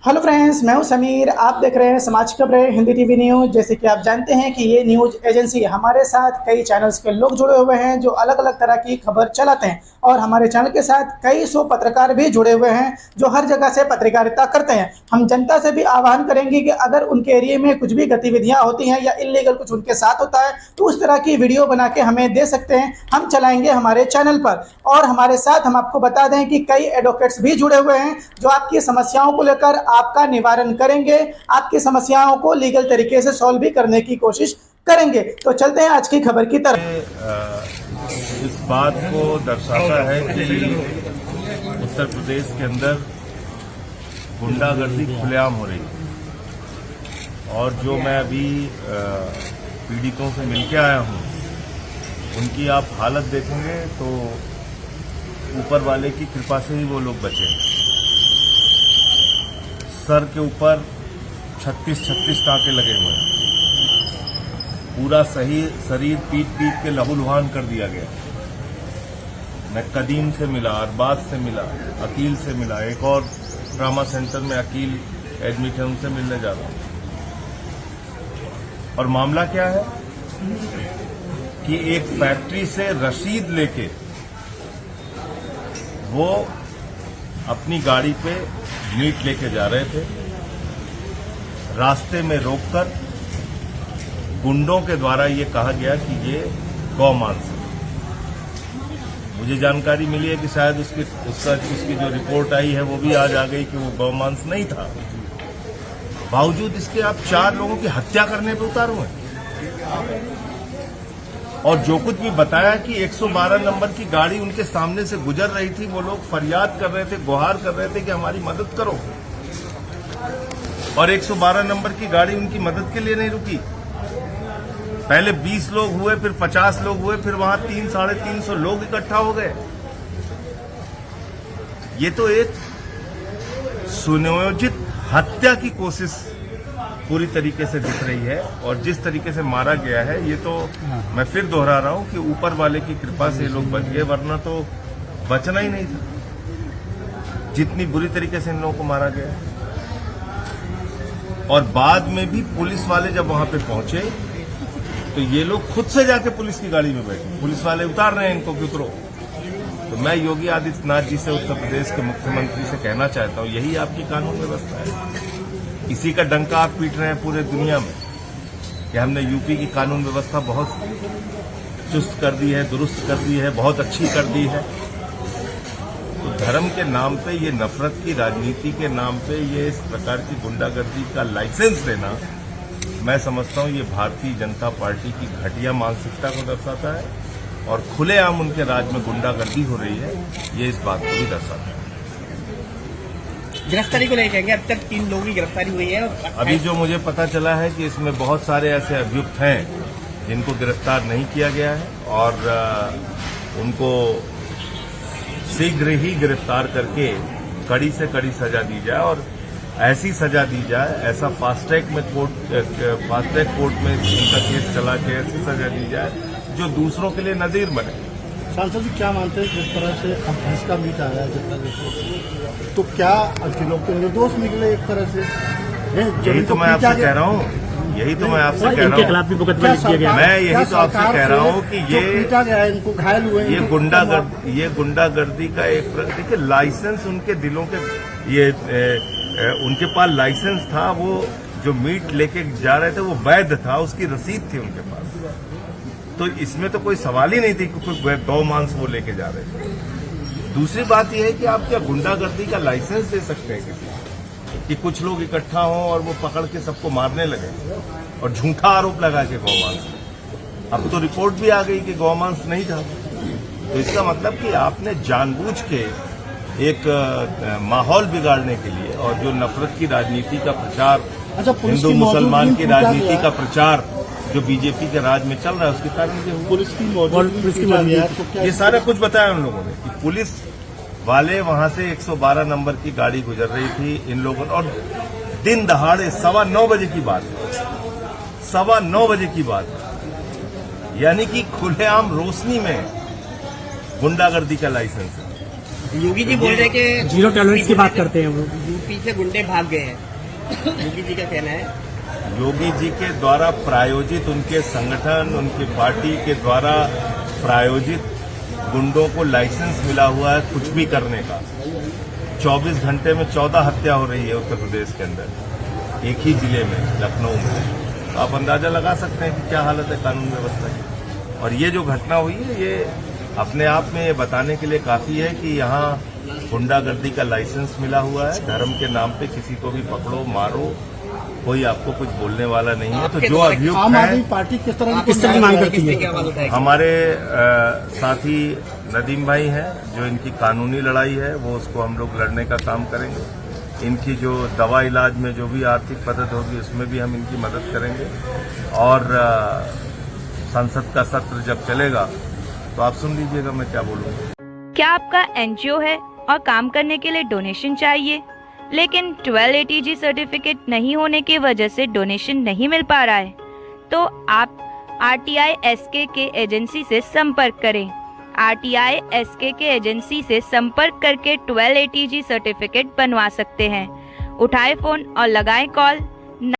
Hello friends, मैं हूं समीर। आप देख रहे हैं समाज खबरें हिंदी टीवी न्यूज़। जैसे कि आप जानते हैं कि ये न्यूज़ एजेंसी हमारे साथ कई चैनल्स के लोग जुड़े हुए हैं जो अलग अलग तरह की खबर चलाते हैं, और हमारे चैनल के साथ कई सौ पत्रकार भी जुड़े हुए हैं जो हर जगह से पत्रकारिता करते हैं। हम जनता से भी आह्वान करेंगे कि अगर उनके एरिया में कुछ भी गतिविधियां होती हैं या इलीगल कुछ उनके साथ होता है तो उस तरह की वीडियो बना के हमें दे सकते हैं, हम चलाएंगे हमारे चैनल पर। और हमारे साथ हम आपको बता दें कि कई एडवोकेट्स भी जुड़े हुए हैं जो आपकी समस्याओं को लेकर आपका निवारण करेंगे, आपकी समस्याओं को लीगल तरीके से सॉल्व भी करने की कोशिश करेंगे। तो चलते हैं आज की खबर की तरफ। इस बात को दर्शाता है कि उत्तर प्रदेश के अंदर गुंडागर्दी खुलेआम हो रही है, और जो मैं अभी पीड़ितों से मिलके आया हूं, उनकी आप हालत देखेंगे तो ऊपर वाले की कृपा से ही वो लोग बचे हैं। सर के ऊपर 36 टाँके लगे हुए हैं, पूरा सही शरीर पीट पीट के लहूलुहान कर दिया गया। मैं कदीम से मिला, अरबाज से मिला, अकील से मिला, एक और ट्रामा सेंटर में अकील एडमिट है, उनसे मिलने जा रहा हूं। और मामला क्या है कि एक फैक्ट्री से रसीद लेके वो अपनी गाड़ी पे मीट लेके जा रहे थे। रास्ते में रोककर गुंडों के द्वारा ये कहा गया कि ये गौमांस है। मुझे जानकारी मिली है कि शायद उसकी जो रिपोर्ट आई है वो भी आज आ गई कि वो गौमांस नहीं था। बावजूद इसके आप 4 लोगों की हत्या करने पे उतारू हैं। और जो कुछ भी बताया कि 112 नंबर की गाड़ी उनके सामने से गुजर रही थी, वो लोग फरियाद कर रहे थे, गुहार कर रहे थे कि हमारी मदद करो, और 112 नंबर की गाड़ी उनकी मदद के लिए नहीं रुकी। पहले 20 लोग हुए, फिर 50 लोग हुए, फिर वहां 300-350 लोग इकट्ठा हो गए। ये तो एक सुनियोजित हत्या की कोशिश पूरी तरीके से दिख रही है। और जिस तरीके से मारा गया है, ये तो मैं फिर दोहरा रहा हूं कि ऊपर वाले की कृपा से लोग बच गए, वरना तो बचना ही नहीं था। जितनी बुरी तरीके से इन लोगों को मारा गया। और बाद में भी पुलिस वाले जब वहां पे पहुंचे तो ये लोग खुद से जाके पुलिस की गाड़ी में बैठे, पुलिस वाले उतार रहे हैं इनको कि उतरो। तो मैं योगी आदित्यनाथ जी से, उत्तर प्रदेश के मुख्यमंत्री से कहना चाहता हूं, यही आपकी कानून व्यवस्था है। इसी का डंका आप पीट रहे हैं पूरे दुनिया में कि हमने यूपी की कानून व्यवस्था बहुत चुस्त कर दी है, दुरुस्त कर दी है, बहुत अच्छी कर दी है। तो धर्म के नाम पे, ये नफरत की राजनीति के नाम पे ये इस प्रकार की गुंडागर्दी का लाइसेंस देना, मैं समझता हूं ये भारतीय जनता पार्टी की घटिया मानसिकता को दर्शाता है, और खुलेआम उनके राज में गुंडागर्दी हो रही है, ये इस बात को भी दर्शाता है। गिरफ्तारी को लेकर अब तक 3 लोगों की गिरफ्तारी हुई है। अभी जो मुझे पता चला है कि इसमें बहुत सारे ऐसे अभियुक्त हैं जिनको गिरफ्तार नहीं किया गया है, और उनको शीघ्र ही गिरफ्तार करके कड़ी से कड़ी सजा दी जाए, और ऐसी सजा दी जाए, ऐसा फास्ट ट्रैक कोर्ट में इनका केस चला के ऐसी सजा दी जाए जो दूसरों के लिए नजीर बने। सांसद जी क्या मानते हैं, जिस तरह से अब भैंस का मीट आ रहा है जितना देखो, तो क्या लोग तो निर्दोष निकले एक तरह से? यही तो मैं आपसे कह रहा हूँ, यही तो मैं आपसे कह रहा हूँ, मैं यही तो आपसे कह रहा हूँ कि ये पीटा गया है, इनको घायल हुए, ये गुंडागर्दी का एक, देखिए लाइसेंस उनके दिलों के, ये उनके पास लाइसेंस था, वो जो मीट लेके जा रहे थे वो वैध था, उसकी रसीद थी उनके पास। तो इसमें तो कोई सवाल ही नहीं थी कि कोई गौ मांस वो लेके जा रहे थे। दूसरी बात यह है कि आप क्या गुंडागर्दी का लाइसेंस दे सकते हैं किसी कि कुछ लोग इकट्ठा हों और वो पकड़ के सबको मारने लगे और झूठा आरोप लगा के गौमांस। अब तो रिपोर्ट भी आ गई कि गौमांस नहीं था। तो इसका मतलब कि आपने जानबूझ के एक माहौल बिगाड़ने के लिए, और जो नफरत की राजनीति का प्रचार, हिंदू मुसलमान की राजनीति का प्रचार जो बीजेपी के राज में चल रहा है, उसके कारण ये पुलिस की मौजूदगी, ये सारा कुछ बताया उन लोगों ने कि पुलिस वाले वहां से 112 नंबर की गाड़ी गुजर रही थी इन लोगों ने, और दिन दहाड़े 9:15 बजे की बात है, 9:15 बजे की बात है, यानी कि खुलेआम रोशनी में गुंडागर्दी का लाइसेंस है। योगी जी बोल रहे हैं कि जीरो टॉलरेंस की बात करते हैं वो। यूपी से गुंडे भाग गए हैं, योगी जी का कहना है। योगी जी के द्वारा प्रायोजित, उनके संगठन, उनकी पार्टी के द्वारा प्रायोजित गुंडों को लाइसेंस मिला हुआ है कुछ भी करने का। 24 घंटे में 14 हत्या हो रही है उत्तर प्रदेश के अंदर, एक ही जिले में, लखनऊ में। तो आप अंदाजा लगा सकते हैं कि क्या हालत है कानून व्यवस्था की। और ये जो घटना हुई है, ये अपने आप में ये बताने के लिए काफी है कि यहाँ गुंडागर्दी का लाइसेंस मिला हुआ है। धर्म के नाम पे किसी को भी पकड़ो, मारो, कोई आपको कुछ बोलने वाला नहीं है। तो जो अभियुक्त आम आदमी है, पार्टी किस तरह की मांग करती है? हमारे साथी नदीम भाई हैं, जो इनकी कानूनी लड़ाई है वो उसको हम लोग लड़ने का काम करेंगे। इनकी जो दवा इलाज में जो भी आर्थिक मदद होगी उसमें भी हम इनकी मदद करेंगे। और संसद का सत्र जब चलेगा तो आप सुन लीजिएगा मैं क्या बोलूँगा। क्या आपका एनजीओ है और काम करने के लिए डोनेशन चाहिए, लेकिन 1280G सर्टिफिकेट नहीं होने की वजह से डोनेशन नहीं मिल पा रहा है? तो आप RTI SKK एजेंसी से संपर्क करें। RTI SKK एजेंसी से संपर्क करके 1280G सर्टिफिकेट बनवा सकते हैं। उठाएं फोन और लगाएं कॉल